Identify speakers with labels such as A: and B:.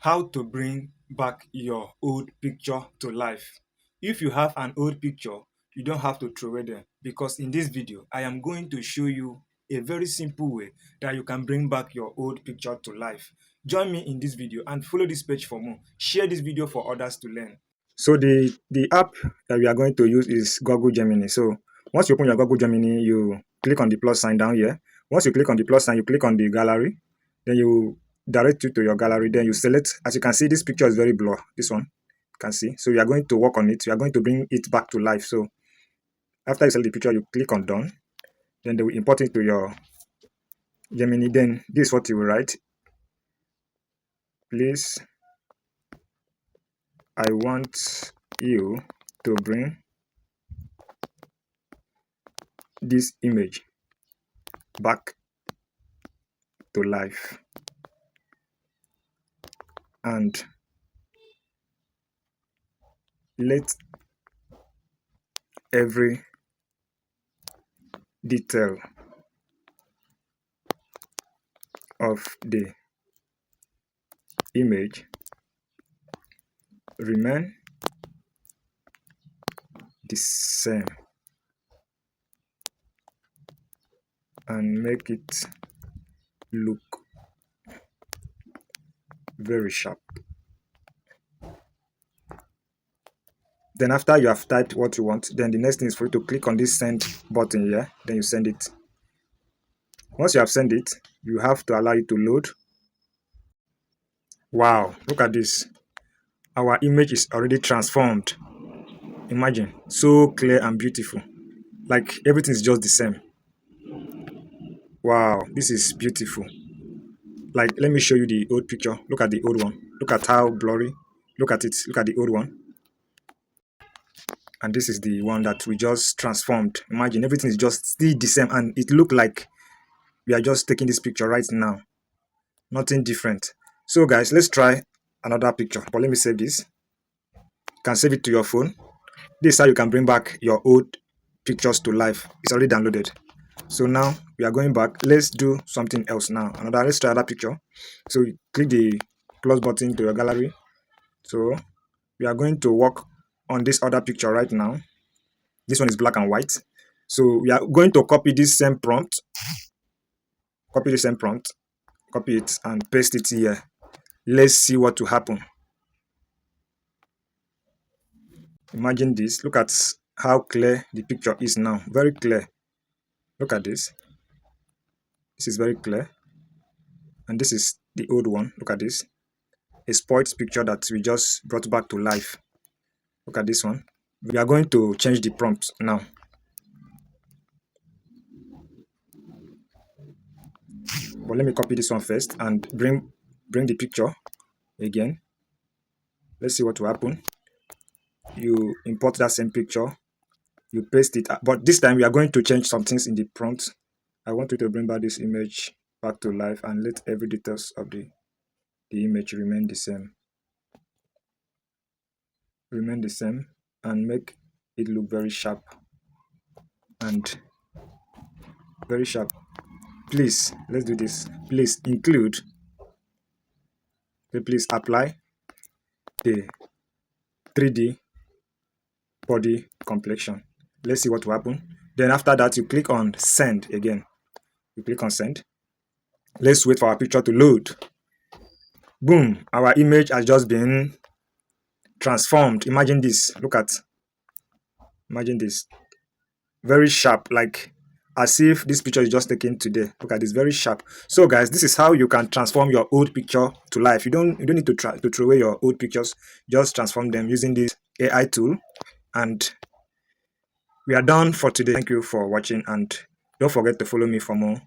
A: How to bring back your old picture to life. If you have an old picture, you don't have to throw it them, because in this video I am going to show you a very simple way that you can bring back your old picture to life. Join me in this video and follow this page for more. Share this video for others to learn. So the app that we are going to use is Google Gemini. So once you open your Google Gemini, you click on the plus sign down here. Once you click on the plus sign, you click on the gallery. Then you direct you to your gallery. Then you select. As you can see, this picture is very blur. This one, you can see. So we are going to work on it. We are going to bring it back to life. So after you select the picture, you click on done. Then they will import it to your Gemini. Then this is what you will write. Please, I want you to bring this image back to life, and let every detail of the image remain the same and make it look very sharp. Then after you have typed what you want, then the next thing is for you to click on this send button here. Then you send it. Once you have sent it, you have to allow it to load. Wow, look at this. Our image is already transformed. Imagine, so clear and beautiful. Like everything is just the same. Wow, this is beautiful. Like, let me show you the old picture. Look at the old one. Look at how blurry. Look at it. Look at the old one. And this is the one that we just transformed. Imagine everything is just still the same, and it looked like we are just taking this picture right now. Nothing different. So guys, let's try another picture. But let me save this. You can save it to your phone. This is how you can bring back your old pictures to life. It's already downloaded. So now we are going back. Let's do something else now. Let's try another picture. So you click the plus button to your gallery. So we are going to work on this other picture right now. This one is black and white. So we are going to copy this same prompt. Copy the same prompt. Copy it and paste it here. Let's see what will happen. Imagine this. Look at how clear the picture is now. Very clear. Look at this. This is very clear. And this is the old one. Look at this. A spoiled picture that we just brought back to life. Look at this one. We are going to change the prompt now. But let me copy this one first and bring the picture again. Let's see what will happen. You import that same picture. You paste it. But this time we are going to change some things in the prompt. I want you to bring back this image back to life and let every details of the image remain the same. Remain the same and make it look very sharp and very sharp. Please, let's do this. Please include. Please apply the 3D body complexion. Let's see what will happen. Then after that, you click on send again. You click on send. Let's wait for our picture to load. Boom, our image has just been transformed. Imagine this. Look at. Imagine this. Very sharp, like as if this picture is just taken today. Look at this, very sharp. So guys, this is how you can transform your old picture to life. You don't need to try to throw away your old pictures. Just transform them using this AI tool. And we are done for today. Thank you for watching, and don't forget to follow me for more.